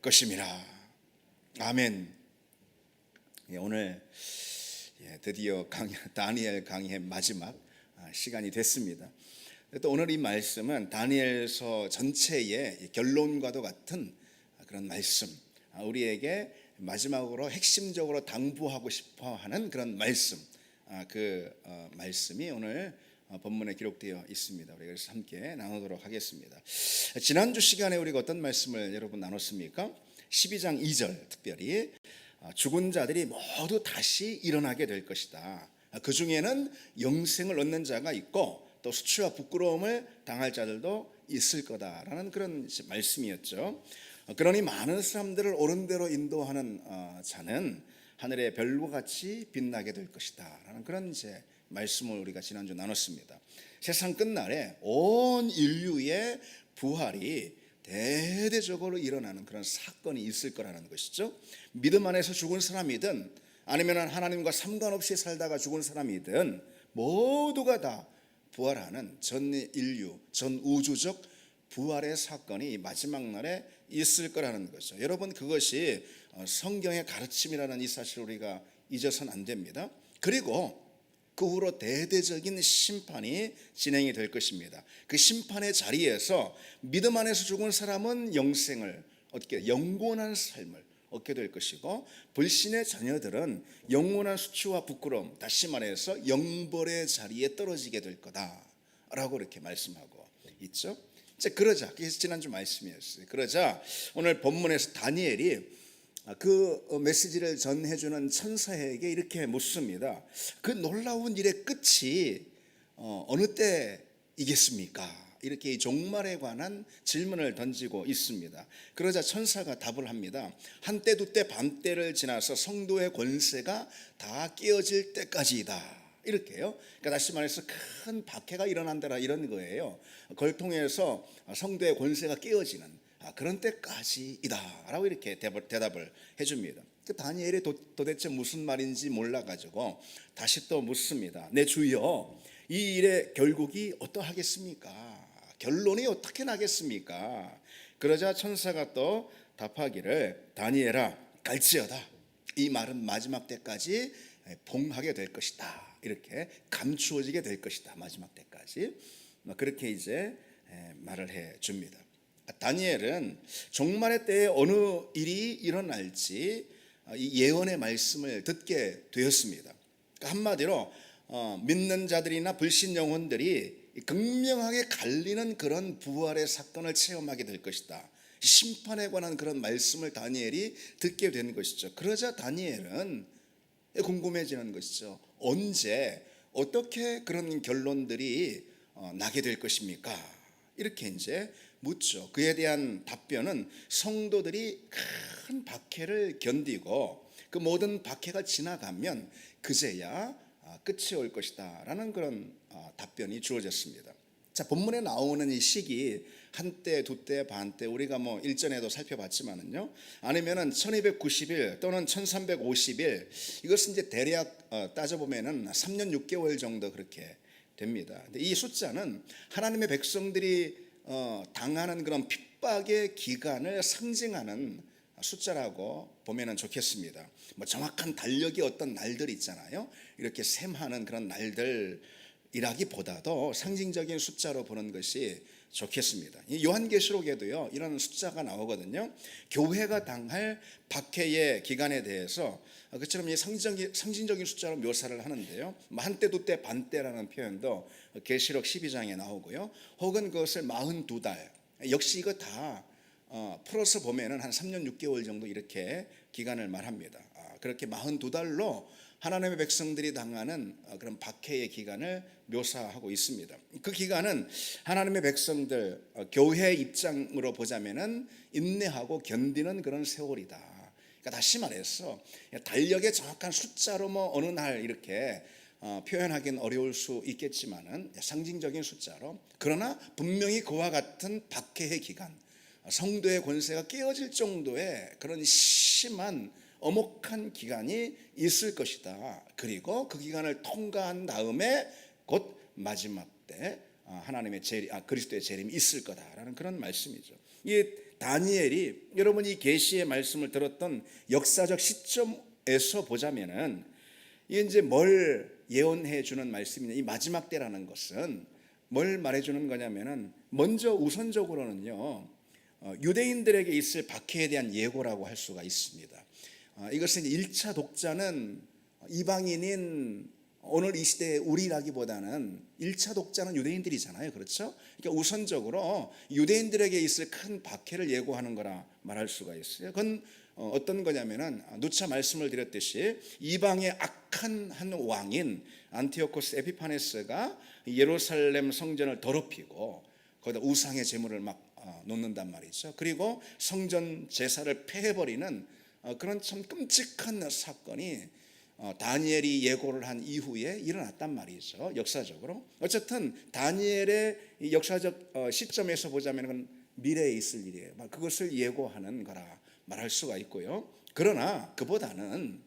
것임이라. 아멘. 오늘 드디어 다니엘 강의의 마지막 시간이 됐습니다. 또 오늘 이 말씀은 다니엘서 전체의 결론과도 같은 그런 말씀, 우리에게 마지막으로 핵심적으로 당부하고 싶어하는 그런 말씀, 말씀이 오늘 본문에 기록되어 있습니다. 우리 그래서 함께 나누도록 하겠습니다. 지난주 시간에 우리가 어떤 말씀을 여러분 나눴습니까? 12장 2절 특별히 죽은 자들이 모두 다시 일어나게 될 것이다. 그 중에는 영생을 얻는 자가 있고 또 수치와 부끄러움을 당할 자들도 있을 거다라는 그런 말씀이었죠. 그러니 많은 사람들을 옳은 대로 인도하는 자는 하늘의 별과 같이 빛나게 될 것이다 라는 그런 이제 말씀을 우리가 지난주 나눴습니다. 세상 끝날에 온 인류의 부활이 대대적으로 일어나는 그런 사건이 있을 거라는 것이죠. 믿음 안에서 죽은 사람이든 아니면 하나님과 상관없이 살다가 죽은 사람이든 모두가 다 부활하는 전 인류, 전 우주적 부활의 사건이 마지막 날에 있을 거라는 거죠. 여러분, 그것이 성경의 가르침이라는 이 사실을 우리가 잊어서는 안 됩니다. 그리고 그 후로 대대적인 심판이 진행이 될 것입니다. 그 심판의 자리에서 믿음 안에서 죽은 사람은 영생을 얻게, 영원한 삶을 얻게 될 것이고, 불신의 자녀들은 영원한 수치와 부끄러움, 다시 말해서 영벌의 자리에 떨어지게 될 거다라고 이렇게 말씀하고 있죠. 그러자, 그게 지난주 말씀이었어요. 그러자 오늘 본문에서 다니엘이 그 메시지를 전해주는 천사에게 이렇게 묻습니다. 그 놀라운 일의 끝이 어느 때이겠습니까? 이렇게 이 종말에 관한 질문을 던지고 있습니다. 그러자 천사가 답을 합니다. 한때 두때 반때를 지나서 성도의 권세가 다 깨어질 때까지이다. 이렇게요. 그러니까 다시 말해서 큰 박해가 일어난다라 이런 거예요. 그걸 통해서 성도의 권세가 깨어지는 그런 때까지이다 라고 이렇게 대답을 해줍니다. 다니엘이 도대체 무슨 말인지 몰라가지고 다시 또 묻습니다. 내 주여, 이 일의 결국이 어떠하겠습니까? 결론이 어떻게 나겠습니까? 그러자 천사가 또 답하기를, 다니엘아, 갈지어다. 이 말은 마지막 때까지 봉하게 될 것이다. 이렇게 감추어지게 될 것이다. 마지막 때까지. 그렇게 이제 말을 해 줍니다. 다니엘은 종말의 때에 어느 일이 일어날지 이 예언의 말씀을 듣게 되었습니다. 한마디로 믿는 자들이나 불신 영혼들이 극명하게 갈리는 그런 부활의 사건을 체험하게 될 것이다. 심판에 관한 그런 말씀을 다니엘이 듣게 된 것이죠. 그러자 다니엘은 궁금해지는 것이죠. 언제 어떻게 그런 결론들이 나게 될 것입니까? 이렇게 이제 묻죠. 그에 대한 답변은 성도들이 큰 박해를 견디고 그 모든 박해가 지나가면 그제야 끝이 올 것이다 라는 그런 답변이 주어졌습니다. 자, 본문에 나오는 이 시기 한때, 두때, 반때 우리가 일전에도 살펴봤지만은요, 아니면은 1290일 또는 1350일, 이것은 이제 대략 따져보면은 3년 6개월 정도 그렇게 됩니다. 근데 이 숫자는 하나님의 백성들이 당하는 그런 핍박의 기간을 상징하는 숫자라고 보면 좋겠습니다. 정확한 달력이 어떤 날들이 있잖아요. 이렇게 셈하는 그런 날들이라기보다도 상징적인 숫자로 보는 것이 좋겠습니다. 요한계시록에도요 이런 숫자가 나오거든요. 교회가 당할 박해의 기간에 대해서 그처럼 이 상징적인 숫자로 묘사를 하는데요. 한때, 두때, 반때라는 표현도 계시록 12장에 나오고요. 혹은 그것을 42달, 역시 이거 다 풀어서 보면은 한 3년 6개월 정도 이렇게 기간을 말합니다. 그렇게 42달로 하나님의 백성들이 당하는 그런 박해의 기간을 묘사하고 있습니다. 그 기간은 하나님의 백성들, 교회의 입장으로 보자면은 인내하고 견디는 그런 세월이다. 그러니까 다시 말해서 달력의 정확한 숫자로 어느 날 이렇게 표현하기는 어려울 수 있겠지만은 상징적인 숫자로, 그러나 분명히 그와 같은 박해의 기간, 성도의 권세가 깨어질 정도의 그런 심한 엄혹한 기간이 있을 것이다. 그리고 그 기간을 통과한 다음에 곧 마지막 때 하나님의 그리스도의 재림이 있을 거다라는 그런 말씀이죠. 이 다니엘이 여러분 이 계시의 말씀을 들었던 역사적 시점에서 보자면은 이게 이제 뭘 예언해 주는 말씀이냐, 이 마지막 때라는 것은 뭘 말해 주는 거냐면은 먼저 우선적으로는요, 유대인들에게 있을 박해에 대한 예고라고 할 수가 있습니다. 이것은 1차 독자는 이방인인 오늘 이 시대의 우리라기보다는 1차 독자는 유대인들이잖아요. 그렇죠? 그러니까 우선적으로 유대인들에게 있을 큰 박해를 예고하는 거라 말할 수가 있어요. 그건 어떤 거냐면은 누차 말씀을 드렸듯이 이방의 악한 한 왕인 안티오코스 에피파네스가 예루살렘 성전을 더럽히고 거기다 우상의 제물을 막 놓는단 말이죠. 그리고 성전 제사를 폐해버리는 그런 참 끔찍한 사건이 다니엘이 예고를 한 이후에 일어났단 말이죠. 역사적으로. 어쨌든 다니엘의 역사적 시점에서 보자면 그건 미래에 있을 일이에요. 그것을 예고하는 거라 말할 수가 있고요. 그러나 그보다는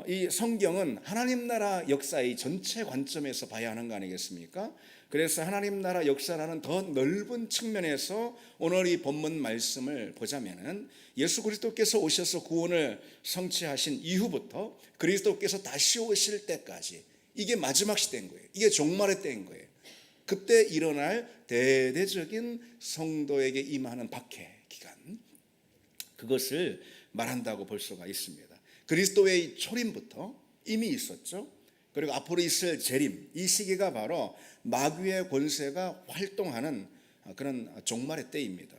이 성경은 하나님 나라 역사의 전체 관점에서 봐야 하는 거 아니겠습니까? 그래서 하나님 나라 역사라는 더 넓은 측면에서 오늘 이 본문 말씀을 보자면은 예수 그리스도께서 오셔서 구원을 성취하신 이후부터 그리스도께서 다시 오실 때까지 이게 마지막 시대인 거예요. 이게 종말의 때인 거예요. 그때 일어날 대대적인 성도에게 임하는 박해 기간, 그것을 말한다고 볼 수가 있습니다. 그리스도의 초림부터 이미 있었죠. 그리고 앞으로 있을 재림, 이 시기가 바로 마귀의 권세가 활동하는 그런 종말의 때입니다.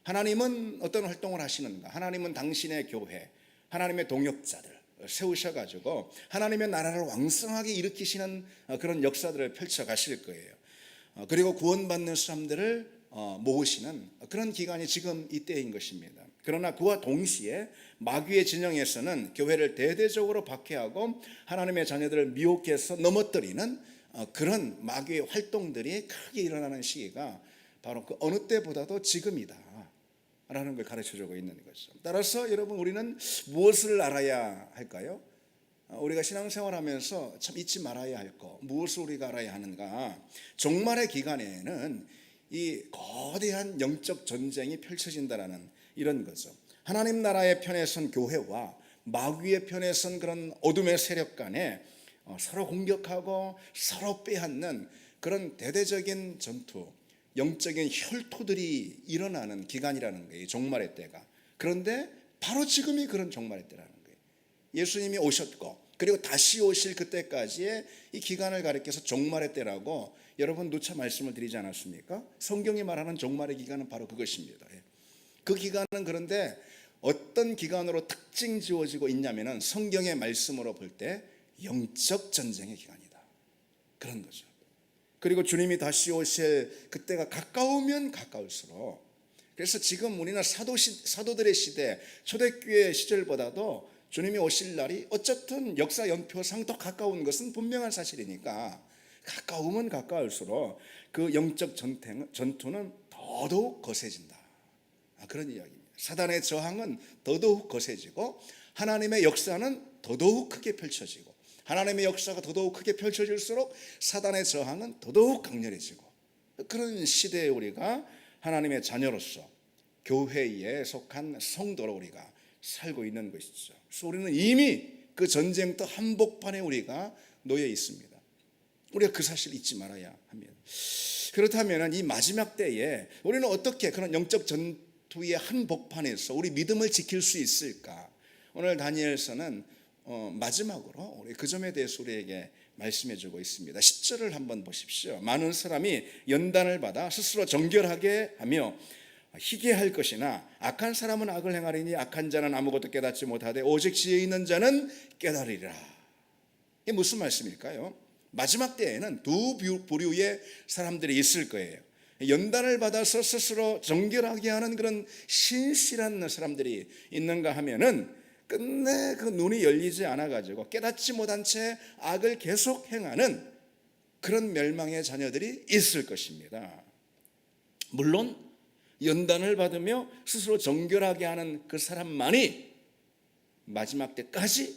하나님은 어떤 활동을 하시는가? 하나님은 당신의 교회, 하나님의 동역자들 세우셔가지고 하나님의 나라를 왕성하게 일으키시는 그런 역사들을 펼쳐가실 거예요. 그리고 구원받는 사람들을 모으시는 그런 기간이 지금 이때인 것입니다. 그러나 그와 동시에 마귀의 진영에서는 교회를 대대적으로 박해하고 하나님의 자녀들을 미혹해서 넘어뜨리는 그런 마귀의 활동들이 크게 일어나는 시기가 바로 그 어느 때보다도 지금이다 라는 걸 가르쳐주고 있는 거죠. 따라서 여러분, 우리는 무엇을 알아야 할까요? 우리가 신앙생활하면서 참 잊지 말아야 할 것, 무엇을 우리가 알아야 하는가? 종말의 기간에는 이 거대한 영적 전쟁이 펼쳐진다라는 이런 거죠. 하나님 나라의 편에 선 교회와 마귀의 편에 선 그런 어둠의 세력 간에 서로 공격하고 서로 빼앗는 그런 대대적인 전투, 영적인 혈투들이 일어나는 기간이라는 거예요. 종말의 때가. 그런데 바로 지금이 그런 종말의 때라는 거예요. 예수님이 오셨고 그리고 다시 오실 그때까지의 이 기간을 가리켜서 종말의 때라고 여러분 누차 말씀을 드리지 않았습니까? 성경이 말하는 종말의 기간은 바로 그것입니다. 그 기간은 그런데 어떤 기간으로 특징 지어지고 있냐면은 성경의 말씀으로 볼 때 영적 전쟁의 기간이다, 그런 거죠. 그리고 주님이 다시 오실 그때가 가까우면 가까울수록, 그래서 지금 우리는 사도들의 시대, 초대교회 시절보다도 주님이 오실 날이 어쨌든 역사 연표상 더 가까운 것은 분명한 사실이니까 가까우면 가까울수록 그 영적 전투는 더더욱 거세진다, 그런 이야기입니다. 사단의 저항은 더더욱 거세지고 하나님의 역사는 더더욱 크게 펼쳐지고, 하나님의 역사가 더더욱 크게 펼쳐질수록 사단의 저항은 더더욱 강렬해지고, 그런 시대에 우리가 하나님의 자녀로서 교회에 속한 성도로 우리가 살고 있는 것이죠. 그래서 우리는 이미 그 전쟁터 한복판에 우리가 놓여 있습니다. 우리가 그 사실을 잊지 말아야 합니다. 그렇다면 이 마지막 때에 우리는 어떻게 그런 영적 전투의 한복판에서 우리 믿음을 지킬 수 있을까? 오늘 다니엘서는 마지막으로 우리 그 점에 대해서 우리에게 말씀해 주고 있습니다. 10절을 한번 보십시오. 많은 사람이 연단을 받아 스스로 정결하게 하며 희게 할 것이나 악한 사람은 악을 행하리니 악한 자는 아무것도 깨닫지 못하되 오직 지혜 있는 자는 깨달으리라. 이게 무슨 말씀일까요? 마지막 때에는 두 부류의 사람들이 있을 거예요. 연단을 받아서 스스로 정결하게 하는 그런 신실한 사람들이 있는가 하면은 끝내 그 눈이 열리지 않아가지고 깨닫지 못한 채 악을 계속 행하는 그런 멸망의 자녀들이 있을 것입니다. 물론 연단을 받으며 스스로 정결하게 하는 그 사람만이 마지막 때까지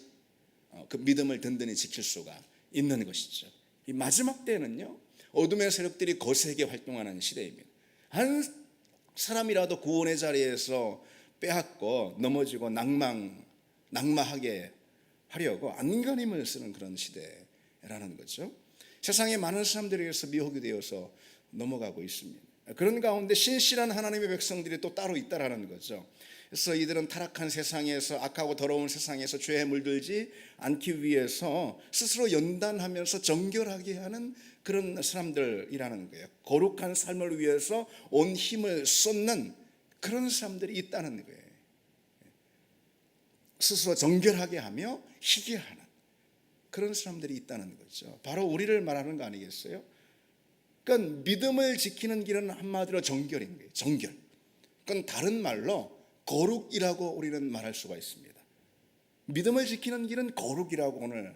그 믿음을 든든히 지킬 수가 있는 것이죠. 이 마지막 때는요, 어둠의 세력들이 거세게 활동하는 시대입니다. 사람이라도 구원의 자리에서 빼앗고 넘어지고 낙마하게 하려고 안간힘을 쓰는 그런 시대라는 거죠. 세상에 많은 사람들에게서 미혹이 되어서 넘어가고 있습니다. 그런 가운데 신실한 하나님의 백성들이 또 따로 있다라는 거죠. 그래서 이들은 타락한 세상에서, 악하고 더러운 세상에서 죄에 물들지 않기 위해서 스스로 연단하면서 정결하게 하는 그런 사람들이라는 거예요. 거룩한 삶을 위해서 온 힘을 쏟는 그런 사람들이 있다는 거예요. 스스로 정결하게 하며 희게 하는 그런 사람들이 있다는 거죠. 바로 우리를 말하는 거 아니겠어요? 그러니까 믿음을 지키는 길은 한마디로 정결인 거예요. 정결. 그건 다른 말로 거룩이라고 우리는 말할 수가 있습니다. 믿음을 지키는 길은 거룩이라고 오늘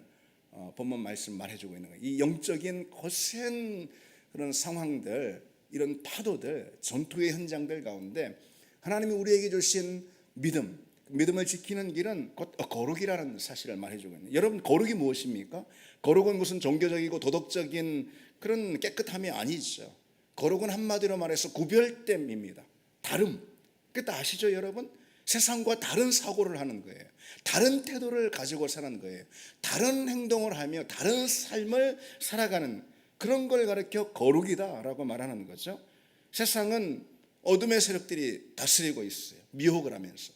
본문 말씀 말해주고 있는 거예요. 이 영적인 거센 그런 상황들, 이런 파도들, 전투의 현장들 가운데 하나님이 우리에게 주신 믿음을 지키는 길은 곧 거룩이라는 사실을 말해주고 있는 거예요. 여러분, 거룩이 무엇입니까? 거룩은 무슨 종교적이고 도덕적인 그런 깨끗함이 아니죠. 거룩은 한마디로 말해서 구별됨입니다. 다름. 그때 아시죠, 여러분? 세상과 다른 사고를 하는 거예요. 다른 태도를 가지고 사는 거예요. 다른 행동을 하며 다른 삶을 살아가는 그런 걸 가르쳐 거룩이다라고 말하는 거죠. 세상은 어둠의 세력들이 다스리고 있어요. 미혹을 하면서.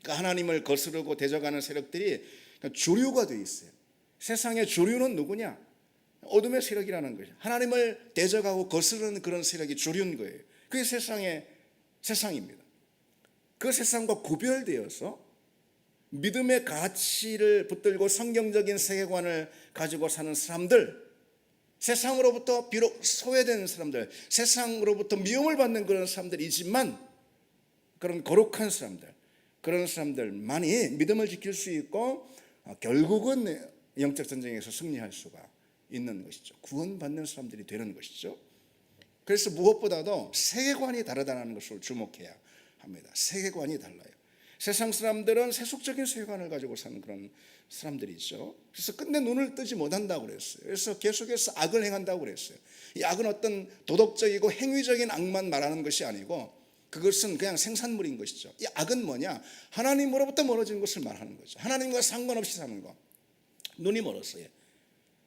그러니까 하나님을 거스르고 대적하는 세력들이 주류가 되어 있어요. 세상의 주류는 누구냐? 어둠의 세력이라는 거죠. 하나님을 대적하고 거스르는 그런 세력이 주류인 거예요. 그게 세상입니다. 그 세상과 구별되어서 믿음의 가치를 붙들고 성경적인 세계관을 가지고 사는 사람들, 세상으로부터 비록 소외된 사람들, 세상으로부터 미움을 받는 그런 사람들이지만 그런 거룩한 사람들, 그런 사람들만이 믿음을 지킬 수 있고 결국은 영적 전쟁에서 승리할 수가 있는 것이죠. 구원받는 사람들이 되는 것이죠. 그래서 무엇보다도 세계관이 다르다는 것을 주목해야 합니다. 세계관이 달라요. 세상 사람들은 세속적인 세계관을 가지고 사는 그런 사람들이죠. 그래서 끝내 눈을 뜨지 못한다고 그랬어요. 그래서 계속해서 악을 행한다고 그랬어요. 이 악은 어떤 도덕적이고 행위적인 악만 말하는 것이 아니고 그것은 그냥 생산물인 것이죠. 이 악은 뭐냐? 하나님으로부터 멀어진 것을 말하는 거죠. 하나님과 상관없이 사는 거. 눈이 멀었어요.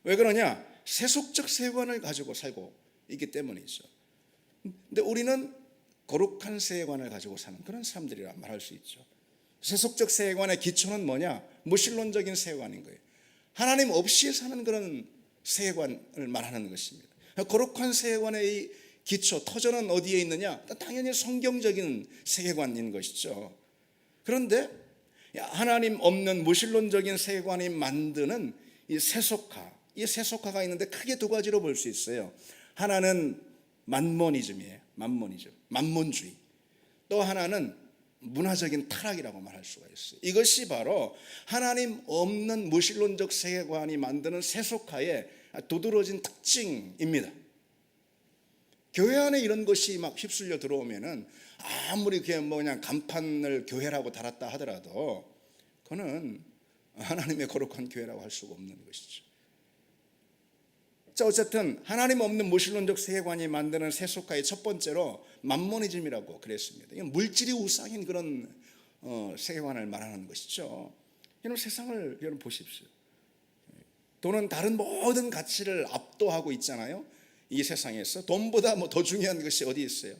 왜 그러냐? 세속적 세계관을 가지고 살고 있기 때문이죠. 근데 우리는 거룩한 세계관을 가지고 사는 그런 사람들이라 말할 수 있죠. 세속적 세계관의 기초는 뭐냐? 무신론적인 세계관인 거예요. 하나님 없이 사는 그런 세계관을 말하는 것입니다. 거룩한 세계관의 기초, 터전은 어디에 있느냐? 당연히 성경적인 세계관인 것이죠. 그런데 하나님 없는 무신론적인 세계관이 만드는 이 세속화가 있는데 크게 두 가지로 볼 수 있어요. 하나는 만모니즘이에요. 만몬주의. 또 하나는 문화적인 타락이라고 말할 수가 있어요. 이것이 바로 하나님 없는 무신론적 세계관이 만드는 세속화의 두드러진 특징입니다. 교회 안에 이런 것이 막 휩쓸려 들어오면은 아무리 그냥 간판을 교회라고 달았다 하더라도 그거는 하나님의 거룩한 교회라고 할 수가 없는 것이죠. 자, 어쨌든 하나님 없는 무신론적 세계관이 만드는 세속화의 첫 번째로 만모니즘이라고 그랬습니다. 이건 물질이 우상인 그런 세계관을 말하는 것이죠. 여러분, 세상을 여러분 보십시오. 돈은 다른 모든 가치를 압도하고 있잖아요. 이 세상에서 돈보다 더 중요한 것이 어디 있어요?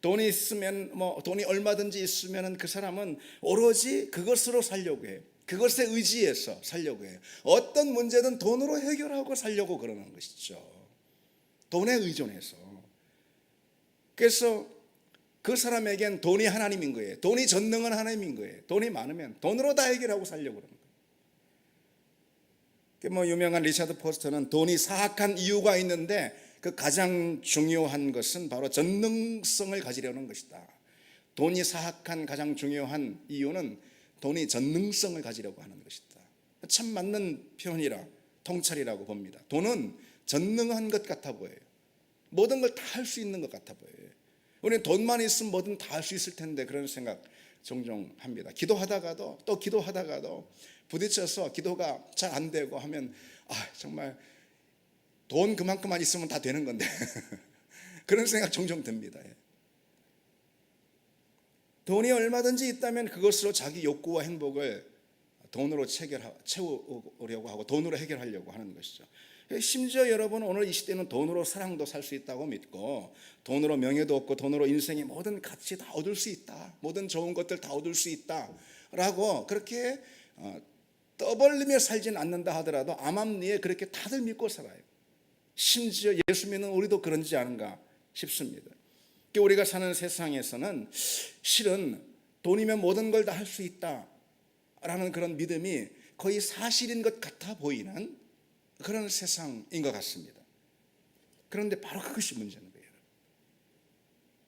돈이 있으면 돈이 얼마든지 있으면 그 사람은 오로지 그것으로 살려고 해요. 그것에 의지해서 살려고 해요. 어떤 문제든 돈으로 해결하고 살려고 그러는 것이죠. 돈에 의존해서. 그래서 그 사람에겐 돈이 하나님인 거예요. 돈이 전능한 하나님인 거예요. 돈이 많으면 돈으로 다 해결하고 살려고 그러는 거예요. 유명한 리차드 포스터는 돈이 사악한 이유가 있는데 그 가장 중요한 것은 바로 전능성을 가지려는 것이다. 돈이 사악한 가장 중요한 이유는 돈이 전능성을 가지려고 하는 것이다. 참 맞는 표현이라 통찰이라고 봅니다. 돈은 전능한 것 같아 보여요. 모든 걸 다 할 수 있는 것 같아 보여요. 우리는 돈만 있으면 뭐든 다 할 수 있을 텐데 그런 생각 종종 합니다. 기도하다가도 부딪혀서 기도가 잘 안 되고 하면 정말 돈 그만큼만 있으면 다 되는 건데 그런 생각 종종 듭니다. 돈이 얼마든지 있다면 그것으로 자기 욕구와 행복을 돈으로 채우려고 하고 돈으로 해결하려고 하는 것이죠. 심지어 여러분, 오늘 이 시대는 돈으로 사랑도 살 수 있다고 믿고, 돈으로 명예도 얻고, 돈으로 인생의 모든 가치 다 얻을 수 있다, 모든 좋은 것들 다 얻을 수 있다라고 그렇게 떠벌리며 살진 않는다 하더라도 암암리에 그렇게 다들 믿고 살아요. 심지어 예수 믿는 우리도 그런지 않은가 싶습니다. 우리가 사는 세상에서는 실은 돈이면 모든 걸 다 할 수 있다라는 그런 믿음이 거의 사실인 것 같아 보이는 그런 세상인 것 같습니다. 그런데 바로 그것이 문제인 거예요.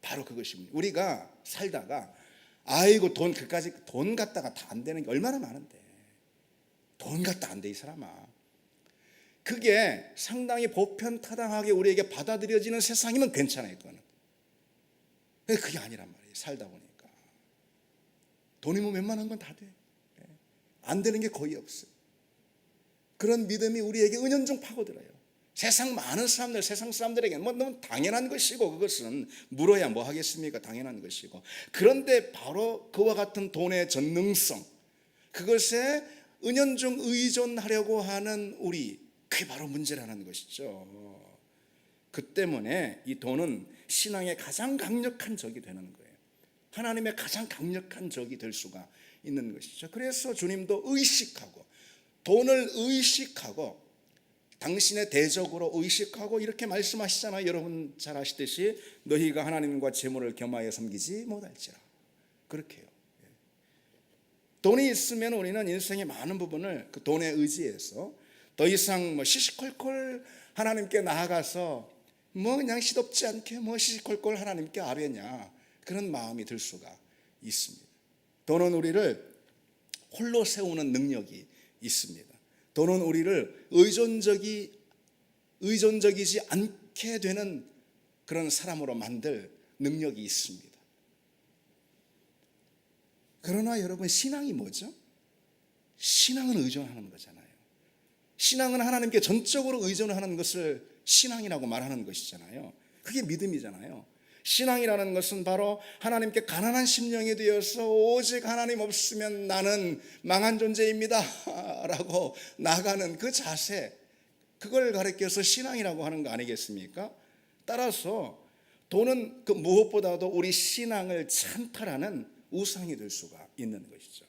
바로 그것이 문제. 우리가 살다가 아이고 돈 갖다가 다 안 되는 게 얼마나 많은데, 돈 갖다 안 돼 이 사람아. 그게 상당히 보편타당하게 우리에게 받아들여지는 세상이면 괜찮아요. 그거는. 근데 그게 아니란 말이에요. 살다 보니까 돈이 뭐 웬만한 건 다 돼. 안 되는 게 거의 없어요. 그런 믿음이 우리에게 은연중 파고들어요. 세상 많은 사람들, 세상 사람들에게는 뭐 너무 당연한 것이고, 그것은 물어야 뭐 하겠습니까? 당연한 것이고. 그런데 바로 그와 같은 돈의 전능성, 그것에 은연중 의존하려고 하는 우리, 그게 바로 문제라는 것이죠. 그 때문에 이 돈은 신앙의 가장 강력한 적이 되는 거예요. 하나님의 가장 강력한 적이 될 수가 있는 것이죠. 그래서 주님도 의식하고, 돈을 의식하고, 당신의 대적으로 의식하고 이렇게 말씀하시잖아요. 여러분 잘 아시듯이 너희가 하나님과 재물을 겸하여 섬기지 못할지라. 그렇게 해요. 돈이 있으면 우리는 인생의 많은 부분을 그 돈에 의지해서 더 이상 뭐 시시콜콜 하나님께 나아가서 뭐 그냥 시덥지 않게 뭐 시시콜콜 하나님께 아뢰냐, 그런 마음이 들 수가 있습니다. 돈은 우리를 홀로 세우는 능력이 있습니다. 돈은 우리를 의존적이지 않게 되는 그런 사람으로 만들 능력이 있습니다. 그러나 여러분, 신앙이 뭐죠? 신앙은 의존하는 거잖아요. 신앙은 하나님께 전적으로 의존하는 것을 신앙이라고 말하는 것이잖아요. 그게 믿음이잖아요. 신앙이라는 것은 바로 하나님께 가난한 심령이 되어서 오직 하나님 없으면 나는 망한 존재입니다 라고 나가는 그 자세, 그걸 가리켜서 신앙이라고 하는 거 아니겠습니까? 따라서 돈은 그 무엇보다도 우리 신앙을 찬탈하는 우상이 될 수가 있는 것이죠.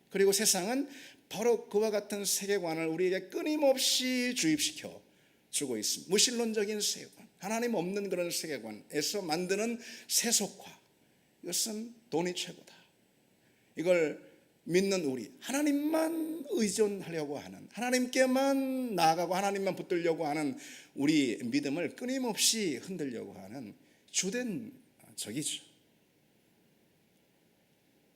그리고 세상은 바로 그와 같은 세계관을 우리에게 끊임없이 주입시켜 주고 있습니다. 무신론적인 세계관, 하나님 없는 그런 세계관에서 만드는 세속화, 이것은 돈이 최고다. 이걸 믿는 우리, 하나님만 의존하려고 하는, 하나님께만 나아가고 하나님만 붙들려고 하는 우리 믿음을 끊임없이 흔들려고 하는 주된 적이죠.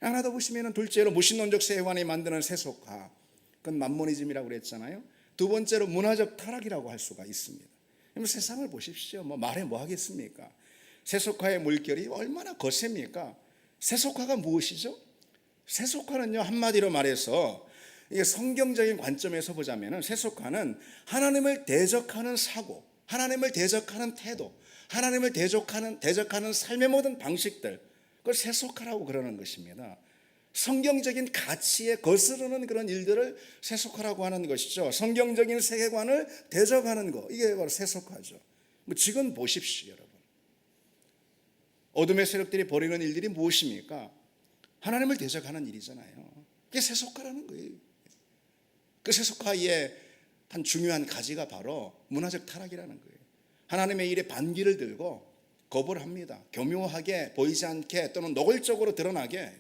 하나 더 보시면, 둘째로 무신론적 세계관이 만드는 세속화, 그건 만모니즘이라고 그랬잖아요. 두 번째로 문화적 타락이라고 할 수가 있습니다. 세상을 보십시오. 뭐 말해 뭐 하겠습니까? 세속화의 물결이 얼마나 거셉니까? 세속화가 무엇이죠? 세속화는요, 한마디로 말해서 이게 성경적인 관점에서 보자면 세속화는 하나님을 대적하는 사고, 하나님을 대적하는 태도, 하나님을 대적하는 삶의 모든 방식들, 그걸 세속화라고 그러는 것입니다. 성경적인 가치에 거스르는 그런 일들을 세속화라고 하는 것이죠. 성경적인 세계관을 대적하는 거, 이게 바로 세속화죠. 뭐 지금 보십시오, 여러분. 어둠의 세력들이 벌이는 일들이 무엇입니까? 하나님을 대적하는 일이잖아요. 그게 세속화라는 거예요. 그 세속화의 한 중요한 가지가 바로 문화적 타락이라는 거예요. 하나님의 일에 반기를 들고 거부를 합니다. 교묘하게 보이지 않게 또는 노골적으로 드러나게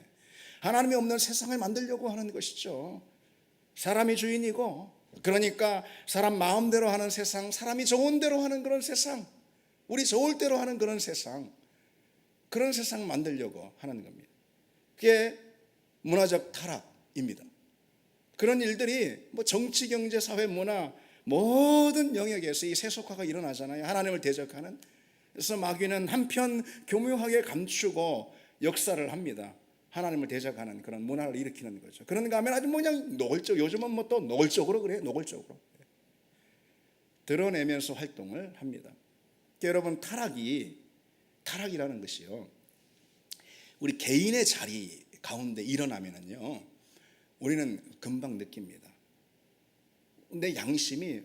하나님이 없는 세상을 만들려고 하는 것이죠. 사람이 주인이고, 그러니까 사람 마음대로 하는 세상, 사람이 좋은 대로 하는 그런 세상, 우리 좋을 대로 하는 그런 세상, 그런 세상 만들려고 하는 겁니다. 그게 문화적 타락입니다. 그런 일들이 뭐 정치, 경제, 사회, 문화 모든 영역에서 이 세속화가 일어나잖아요. 하나님을 대적하는. 그래서 마귀는 한편 교묘하게 감추고 역사를 합니다. 하나님을 대적하는 그런 문화를 일으키는 거죠. 그런가 하면 아주 그냥 노골적, 요즘은 뭐 또 노골적으로 그래요. 노골적으로 드러내면서 활동을 합니다. 여러분, 타락이라는 것이요, 우리 개인의 자리 가운데 일어나면은요, 우리는 금방 느낍니다. 내 양심이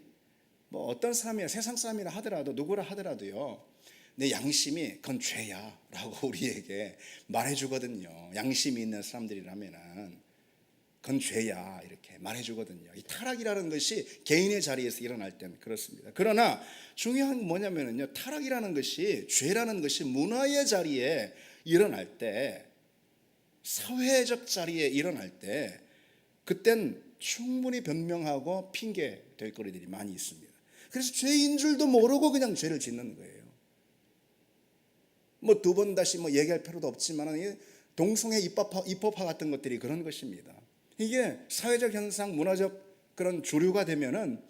뭐 어떤 사람이나 세상 사람이라 하더라도 누구라 하더라도요, 내 양심이 그건 죄야 라고 우리에게 말해주거든요. 양심이 있는 사람들이라면은 그건 죄야 이렇게 말해주거든요. 이 타락이라는 것이 개인의 자리에서 일어날 때는 그렇습니다. 그러나 중요한 건 뭐냐면요, 타락이라는 것이, 죄라는 것이 문화의 자리에 일어날 때, 사회적 자리에 일어날 때, 그땐 충분히 변명하고 핑계 될 거리들이 많이 있습니다. 그래서 죄인 줄도 모르고 그냥 죄를 짓는 거예요. 뭐 두 번 다시 뭐 얘기할 필요도 없지만 동성애 입법화 같은 것들이 그런 것입니다. 이게 사회적 현상, 문화적 그런 주류가 되면은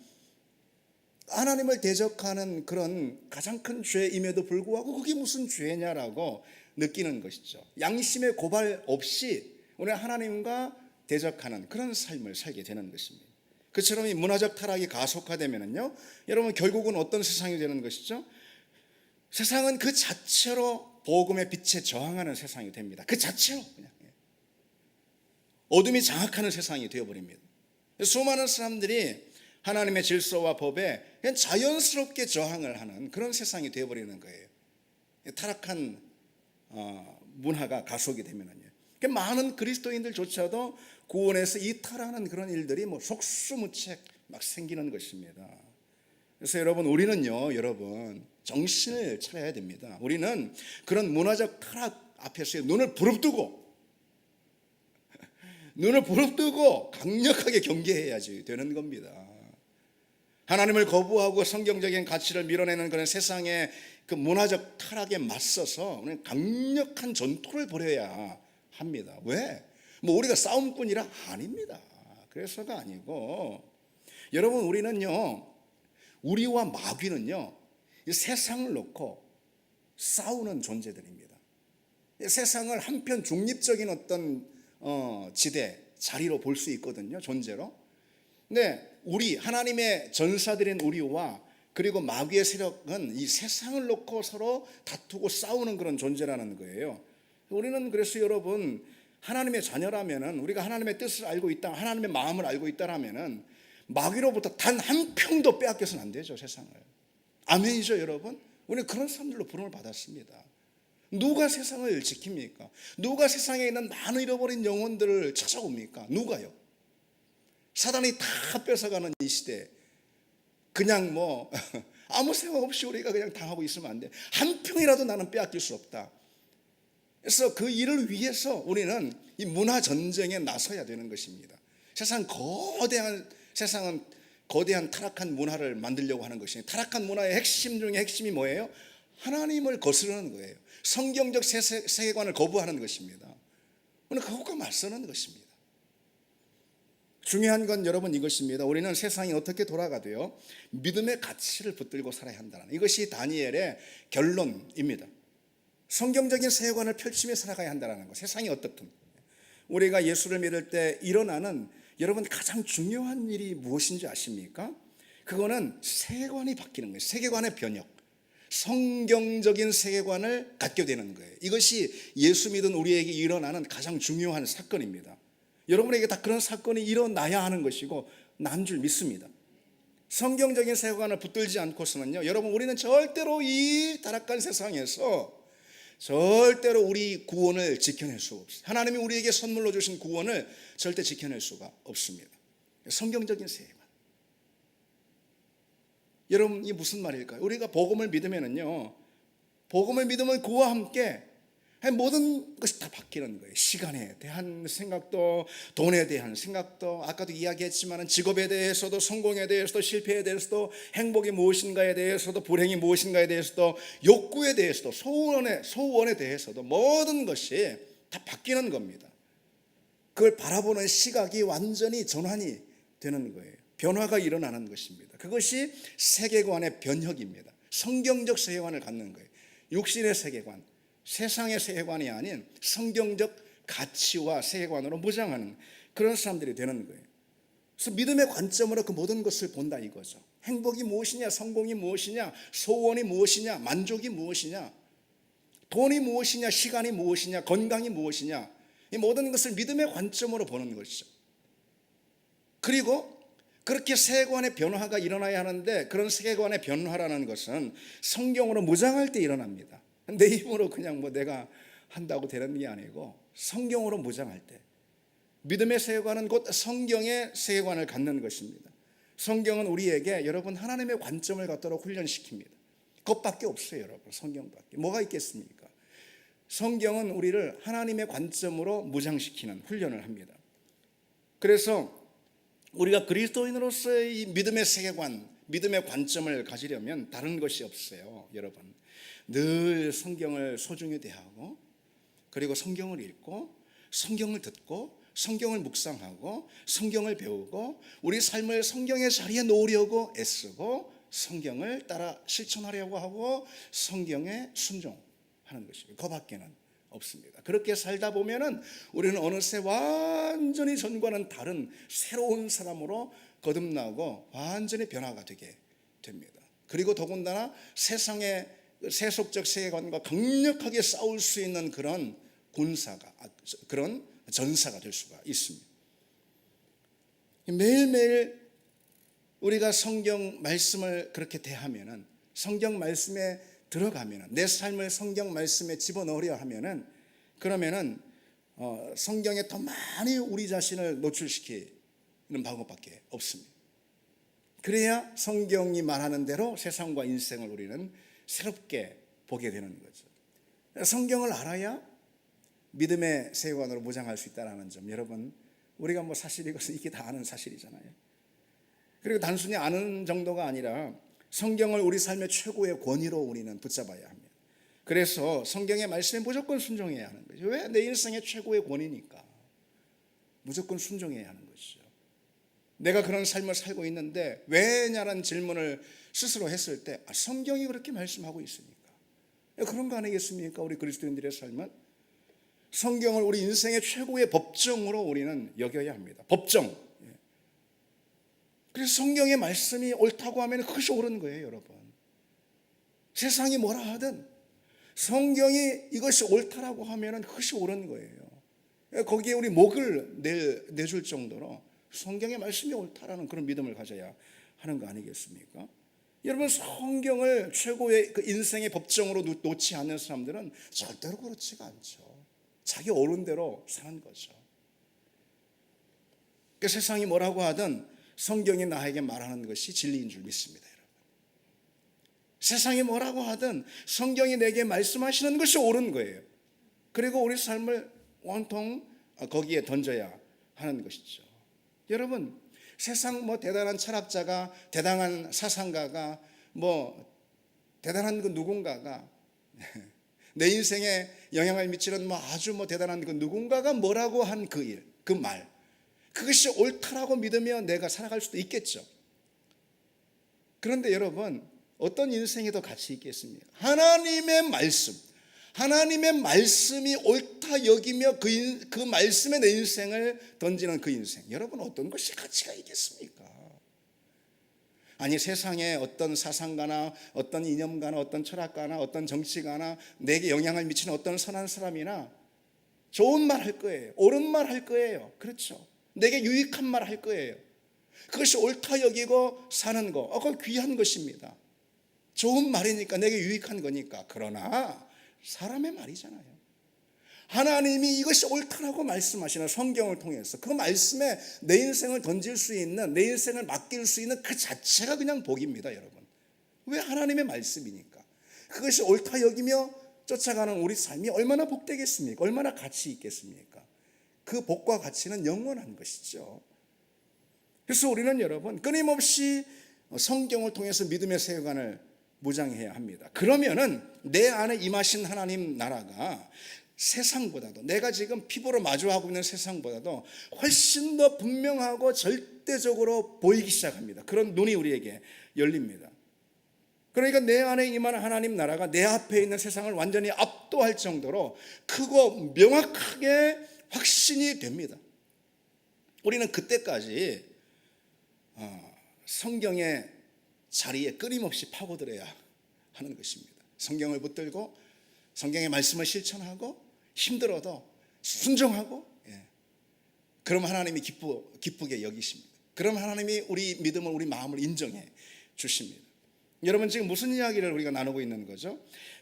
하나님을 대적하는 그런 가장 큰 죄임에도 불구하고 그게 무슨 죄냐라고 느끼는 것이죠. 양심의 고발 없이 우리 하나님과 대적하는 그런 삶을 살게 되는 것입니다. 그처럼 이 문화적 타락이 가속화되면은요, 여러분 결국은 어떤 세상이 되는 것이죠? 세상은 그 자체로 복음의 빛에 저항하는 세상이 됩니다. 그 자체로 그냥 어둠이 장악하는 세상이 되어버립니다. 수많은 사람들이 하나님의 질서와 법에 그냥 자연스럽게 저항을 하는 그런 세상이 되어버리는 거예요. 타락한 문화가 가속이 되면은요, 많은 그리스도인들조차도 구원에서 이탈하는 그런 일들이 뭐 속수무책 막 생기는 것입니다. 그래서 여러분, 우리는요, 여러분 정신을 차려야 됩니다. 우리는 그런 문화적 타락 앞에서 눈을 부릅뜨고 강력하게 경계해야지 되는 겁니다. 하나님을 거부하고 성경적인 가치를 밀어내는 그런 세상의 그 문화적 타락에 맞서서 우리는 강력한 전투를 벌여야 합니다. 왜? 뭐 우리가 싸움꾼이라 아닙니다. 그래서가 아니고, 여러분, 우리는요, 우리와 마귀는요, 이 세상을 놓고 싸우는 존재들입니다. 세상을 한편 중립적인 어떤 지대, 자리로 볼 수 있거든요, 존재로. 근데 우리 하나님의 전사들인 우리와 그리고 마귀의 세력은 이 세상을 놓고 서로 다투고 싸우는 그런 존재라는 거예요. 우리는 그래서 여러분, 하나님의 자녀라면은, 우리가 하나님의 뜻을 알고 있다, 하나님의 마음을 알고 있다라면은 마귀로부터 단 한 평도 빼앗겨서는 안 되죠, 세상을. 아멘이죠, 여러분? 우리는 그런 사람들로 부름을 받았습니다. 누가 세상을 지킵니까? 누가 세상에 있는 많은 잃어버린 영혼들을 찾아옵니까? 누가요? 사단이 다 뺏어가는 이 시대, 그냥 뭐 아무 생각 없이 우리가 그냥 당하고 있으면 안 돼. 한 평이라도 나는 빼앗길 수 없다. 그래서 그 일을 위해서 우리는 이 문화 전쟁에 나서야 되는 것입니다. 세상은 거대한 타락한 문화를 만들려고 하는 것입니다. 타락한 문화의 핵심 중에 핵심이 뭐예요? 하나님을 거스르는 거예요. 성경적 세계관을 거부하는 것입니다. 우리는 그것과 맞서는 것입니다. 중요한 건 여러분 이것입니다. 우리는 세상이 어떻게 돌아가도요, 믿음의 가치를 붙들고 살아야 한다는, 이것이 다니엘의 결론입니다. 성경적인 세계관을 펼치며 살아가야 한다는 것. 세상이 어떻든 우리가 예수를 믿을 때 일어나는, 여러분 가장 중요한 일이 무엇인지 아십니까? 그거는 세계관이 바뀌는 거예요. 세계관의 변혁, 성경적인 세계관을 갖게 되는 거예요. 이것이 예수 믿은 우리에게 일어나는 가장 중요한 사건입니다. 여러분에게 다 그런 사건이 일어나야 하는 것이고 난 줄 믿습니다. 성경적인 세계관을 붙들지 않고서는요, 여러분, 우리는 절대로 이 타락한 세상에서 절대로 우리 구원을 지켜낼 수가 없어요. 하나님이 우리에게 선물로 주신 구원을 절대 지켜낼 수가 없습니다. 성경적인 세계관. 여러분, 이게 무슨 말일까요? 우리가 복음을 믿으면은요, 복음을 믿으면 그와 함께 모든 것이 다 바뀌는 거예요. 시간에 대한 생각도, 돈에 대한 생각도, 아까도 이야기했지만 직업에 대해서도, 성공에 대해서도, 실패에 대해서도, 행복이 무엇인가에 대해서도, 불행이 무엇인가에 대해서도, 욕구에 대해서도, 소원에 대해서도 모든 것이 다 바뀌는 겁니다. 그걸 바라보는 시각이 완전히 전환이 되는 거예요. 변화가 일어나는 것입니다. 그것이 세계관의 변혁입니다. 성경적 세계관을 갖는 거예요. 육신의 세계관, 세상의 세계관이 아닌 성경적 가치와 세계관으로 무장하는 그런 사람들이 되는 거예요. 그래서 믿음의 관점으로 그 모든 것을 본다 이거죠. 행복이 무엇이냐, 성공이 무엇이냐, 소원이 무엇이냐, 만족이 무엇이냐, 돈이 무엇이냐, 시간이 무엇이냐, 건강이 무엇이냐, 이 모든 것을 믿음의 관점으로 보는 것이죠. 그리고 그렇게 세계관의 변화가 일어나야 하는데, 그런 세계관의 변화라는 것은 성경으로 무장할 때 일어납니다. 내 힘으로 그냥 내가 한다고 되는 게 아니고, 성경으로 무장할 때, 믿음의 세계관은 곧 성경의 세계관을 갖는 것입니다. 성경은 우리에게 여러분 하나님의 관점을 갖도록 훈련시킵니다. 그것밖에 없어요, 여러분. 성경밖에 뭐가 있겠습니까? 성경은 우리를 하나님의 관점으로 무장시키는 훈련을 합니다. 그래서 우리가 그리스도인으로서의 이 믿음의 세계관, 믿음의 관점을 가지려면 다른 것이 없어요, 여러분. 늘 성경을 소중히 대하고, 그리고 성경을 읽고, 성경을 듣고, 성경을 묵상하고, 성경을 배우고, 우리 삶을 성경의 자리에 놓으려고 애쓰고, 성경을 따라 실천하려고 하고, 성경에 순종하는 것입니다. 그거밖에는 없습니다. 그렇게 살다 보면은 우리는 어느새 완전히 전과는 다른 새로운 사람으로 거듭나고 완전히 변화가 되게 됩니다. 그리고 더군다나 세상의 세속적 세계관과 강력하게 싸울 수 있는 그런 그런 전사가 될 수가 있습니다. 매일매일 우리가 성경 말씀을 그렇게 대하면은, 성경 말씀에 들어가면은, 내 삶을 성경 말씀에 집어넣으려 하면은, 그러면은 성경에 더 많이 우리 자신을 노출시키는 방법밖에 없습니다. 그래야 성경이 말하는 대로 세상과 인생을 우리는 새롭게 보게 되는 거죠. 성경을 알아야 믿음의 세계관으로 무장할 수 있다는 점, 여러분, 우리가 사실 이것은 이게 다 아는 사실이잖아요. 그리고 단순히 아는 정도가 아니라 성경을 우리 삶의 최고의 권위로 우리는 붙잡아야 합니다. 그래서 성경의 말씀에 무조건 순종해야 하는 거죠. 왜? 내 인생의 최고의 권위니까 무조건 순종해야 하는 것이죠. 내가 그런 삶을 살고 있는데 왜냐라는 질문을 스스로 했을 때, 성경이 그렇게 말씀하고 있으니까. 그런 거 아니겠습니까? 우리 그리스도인들의 삶은 성경을 우리 인생의 최고의 법정으로 우리는 여겨야 합니다. 법정. 그래서 성경의 말씀이 옳다고 하면 그것이 옳은 거예요, 여러분. 세상이 뭐라 하든 성경이 이것이 옳다라고 하면 그것이 옳은 거예요. 거기에 우리 목을 내줄 정도로 성경의 말씀이 옳다라는 그런 믿음을 가져야 하는 거 아니겠습니까? 여러분, 성경을 최고의 그 인생의 법정으로 놓지 않는 사람들은 절대로 그렇지가 않죠. 자기 옳은 대로 사는 거죠. 그러니까 세상이 뭐라고 하든 성경이 나에게 말하는 것이 진리인 줄 믿습니다, 여러분. 세상이 뭐라고 하든 성경이 내게 말씀하시는 것이 옳은 거예요. 그리고 우리 삶을 온통 거기에 던져야 하는 것이죠. 여러분, 세상 대단한 철학자가, 대단한 사상가가, 대단한 그 누군가가 내 인생에 영향을 미치는 아주 대단한 그 누군가가 뭐라고 한 그 일, 그 말, 그것이 옳다라고 믿으며 내가 살아갈 수도 있겠죠. 그런데 여러분, 어떤 인생이 더 가치 있겠습니까? 하나님의 말씀이 옳다 여기며 그 말씀에 내 인생을 던지는 그 인생, 여러분, 어떤 것이 가치가 있겠습니까? 아니, 세상에 어떤 사상가나 어떤 이념가나 어떤 철학가나 어떤 정치가나 내게 영향을 미치는 어떤 선한 사람이나 좋은 말 할 거예요. 옳은 말 할 거예요. 그렇죠. 내게 유익한 말 할 거예요. 그것이 옳다 여기고 사는 거, 그거 귀한 것입니다. 좋은 말이니까, 내게 유익한 거니까. 그러나 사람의 말이잖아요. 하나님이 이것이 옳다라고 말씀하시는 성경을 통해서 그 말씀에 내 인생을 던질 수 있는, 내 인생을 맡길 수 있는 그 자체가 그냥 복입니다, 여러분. 왜? 하나님의 말씀이니까. 그것이 옳다 여기며 쫓아가는 우리 삶이 얼마나 복되겠습니까? 얼마나 가치 있겠습니까? 그 복과 가치는 영원한 것이죠. 그래서 우리는 여러분 끊임없이 성경을 통해서 믿음의 세계관을 무장해야 합니다. 그러면은 내 안에 임하신 하나님 나라가 세상보다도, 내가 지금 피부로 마주하고 있는 세상보다도 훨씬 더 분명하고 절대적으로 보이기 시작합니다. 그런 눈이 우리에게 열립니다. 그러니까 내 안에 임하는 하나님 나라가 내 앞에 있는 세상을 완전히 압도할 정도로 크고 명확하게 확신이 됩니다. 우리는 그때까지 성경의 자리에 끊임없이 파고들어야 하는 것입니다. 성경을 붙들고 성경의 말씀을 실천하고 힘들어도 순종하고, 그럼 하나님이 기쁘게 여기십니다. 그럼 하나님이 우리 믿음을, 우리 마음을 인정해 주십니다. 여러분, 지금 무슨 이야기를 우리가 나누고 있는 거죠?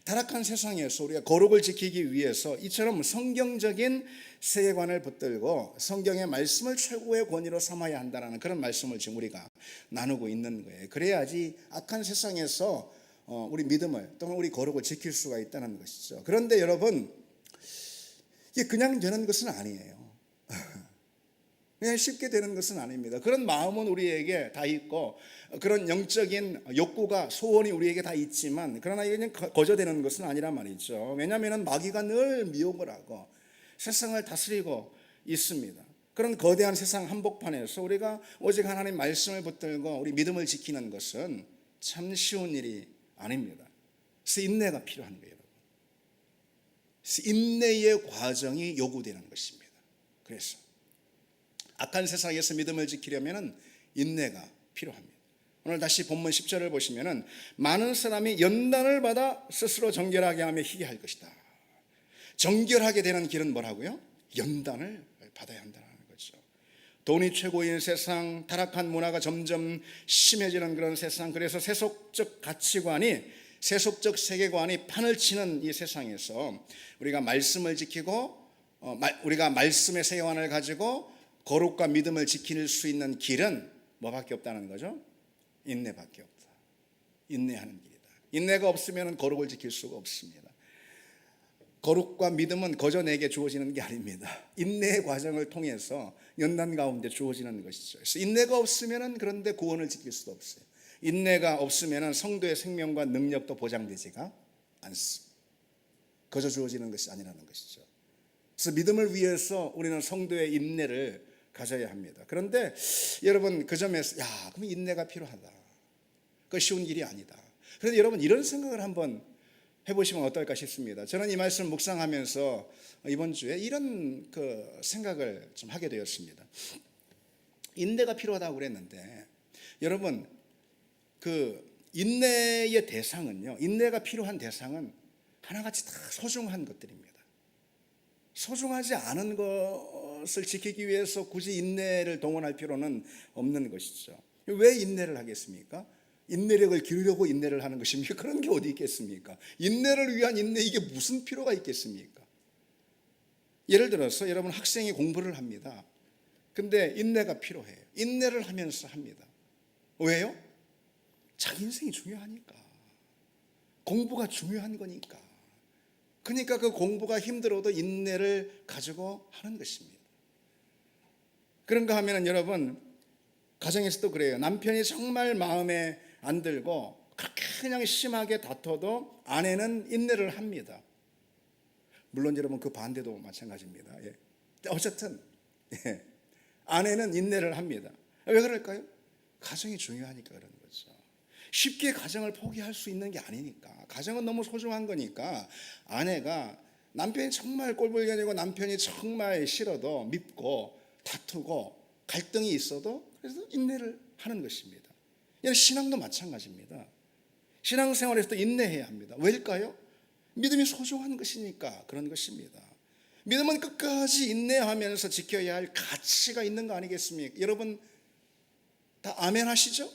타락한 세상에서 우리가 거룩을 지키기 위해서 이처럼 성경적인 세계관을 붙들고 성경의 말씀을 최고의 권위로 삼아야 한다는 그런 말씀을 지금 우리가 나누고 있는 거예요. 그래야지 악한 세상에서 우리 믿음을 또는 우리 거룩을 지킬 수가 있다는 것이죠. 그런데 여러분, 이게 그냥 되는 것은 아니에요. 그냥 쉽게 되는 것은 아닙니다. 그런 마음은 우리에게 다 있고, 그런 영적인 욕구가, 소원이 우리에게 다 있지만, 그러나 이게 그냥 거저되는 것은 아니란 말이죠. 왜냐하면 마귀가 늘 미혹을 하고 세상을 다스리고 있습니다. 그런 거대한 세상 한복판에서 우리가 오직 하나님 말씀을 붙들고 우리 믿음을 지키는 것은 참 쉬운 일이 아닙니다. 그래서 인내가 필요한 거예요. 그래서 인내의 과정이 요구되는 것입니다. 그래서 악한 세상에서 믿음을 지키려면 인내가 필요합니다. 오늘 다시 본문 10절을 보시면 많은 사람이 연단을 받아 스스로 정결하게 하며 희귀할 것이다. 정결하게 되는 길은 뭐라고요? 연단을 받아야 한다는 거죠. 돈이 최고인 세상, 타락한 문화가 점점 심해지는 그런 세상, 그래서 세속적 가치관이, 세속적 세계관이 판을 치는 이 세상에서 우리가 말씀을 지키고 우리가 말씀의 세계관을 가지고 거룩과 믿음을 지킬 수 있는 길은 뭐밖에 없다는 거죠? 인내밖에 없다. 인내하는 길이다. 인내가 없으면 거룩을 지킬 수가 없습니다. 거룩과 믿음은 거저 내게 주어지는 게 아닙니다. 인내의 과정을 통해서 연단 가운데 주어지는 것이죠. 그래서 인내가 없으면 그런데 구원을 지킬 수도 없어요. 인내가 없으면 성도의 생명과 능력도 보장되지가 않습니다. 거저 주어지는 것이 아니라는 것이죠. 그래서 믿음을 위해서 우리는 성도의 인내를 가져야 합니다. 그런데 여러분, 그 점에서 그럼 인내가 필요하다. 그 쉬운 일이 아니다. 그런데 여러분, 이런 생각을 한번 해보시면 어떨까 싶습니다. 저는 이 말씀을 묵상하면서 이번 주에 이런 생각을 좀 하게 되었습니다. 인내가 필요하다고 그랬는데, 여러분, 인내의 대상은요, 인내가 필요한 대상은 하나같이 다 소중한 것들입니다. 소중하지 않은 것을 지키기 위해서 굳이 인내를 동원할 필요는 없는 것이죠. 왜 인내를 하겠습니까? 인내력을 기르려고 인내를 하는 것입니까? 그런 게 어디 있겠습니까? 인내를 위한 인내, 이게 무슨 필요가 있겠습니까? 예를 들어서 여러분, 학생이 공부를 합니다. 근데 인내가 필요해요. 인내를 하면서 합니다. 왜요? 자기 인생이 중요하니까. 공부가 중요한 거니까. 그러니까 그 공부가 힘들어도 인내를 가지고 하는 것입니다. 그런가 하면 여러분, 가정에서도 그래요. 남편이 정말 마음에 안 들고 그렇게 그냥 심하게 다퉈도 아내는 인내를 합니다. 물론 여러분, 그 반대도 마찬가지입니다. 어쨌든 아내는 인내를 합니다. 왜 그럴까요? 가정이 중요하니까 그런 거죠. 쉽게 가정을 포기할 수 있는 게 아니니까. 가정은 너무 소중한 거니까 아내가 남편이 정말 꼴불견이고 남편이 정말 싫어도 밉고 다투고 갈등이 있어도 그래서 인내를 하는 것입니다. 신앙도 마찬가지입니다. 신앙생활에서도 인내해야 합니다. 왜일까요? 믿음이 소중한 것이니까 그런 것입니다. 믿음은 끝까지 인내하면서 지켜야 할 가치가 있는 거 아니겠습니까? 여러분 다 아멘 하시죠?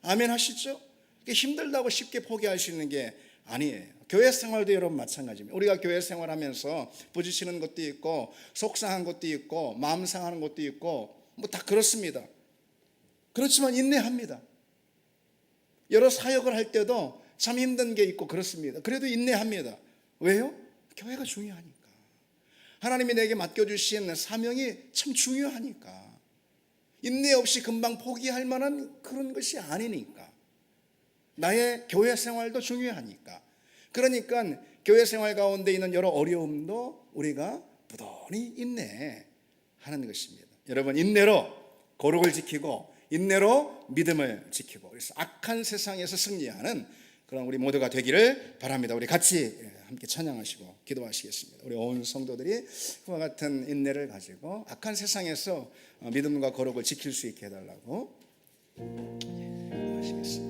아멘 하시죠? 힘들다고 쉽게 포기할 수 있는 게 아니에요. 교회 생활도 여러분 마찬가지입니다. 우리가 교회 생활하면서 부딪히는 것도 있고 속상한 것도 있고 마음 상하는 것도 있고 뭐 다 그렇습니다. 그렇지만 인내합니다. 여러 사역을 할 때도 참 힘든 게 있고 그렇습니다. 그래도 인내합니다. 왜요? 교회가 중요하니까. 하나님이 내게 맡겨주신 사명이 참 중요하니까. 인내 없이 금방 포기할 만한 그런 것이 아니니까. 나의 교회 생활도 중요하니까. 그러니까 교회 생활 가운데 있는 여러 어려움도 우리가 부단히 인내하는 것입니다. 여러분, 인내로 거룩을 지키고 인내로 믿음을 지키고 그래서 악한 세상에서 승리하는 그런 우리 모두가 되기를 바랍니다. 우리 같이 함께 찬양하시고 기도하시겠습니다. 우리 온 성도들이 그와 같은 인내를 가지고 악한 세상에서 믿음과 거룩을 지킬 수 있게 해달라고 기도하시겠습니다.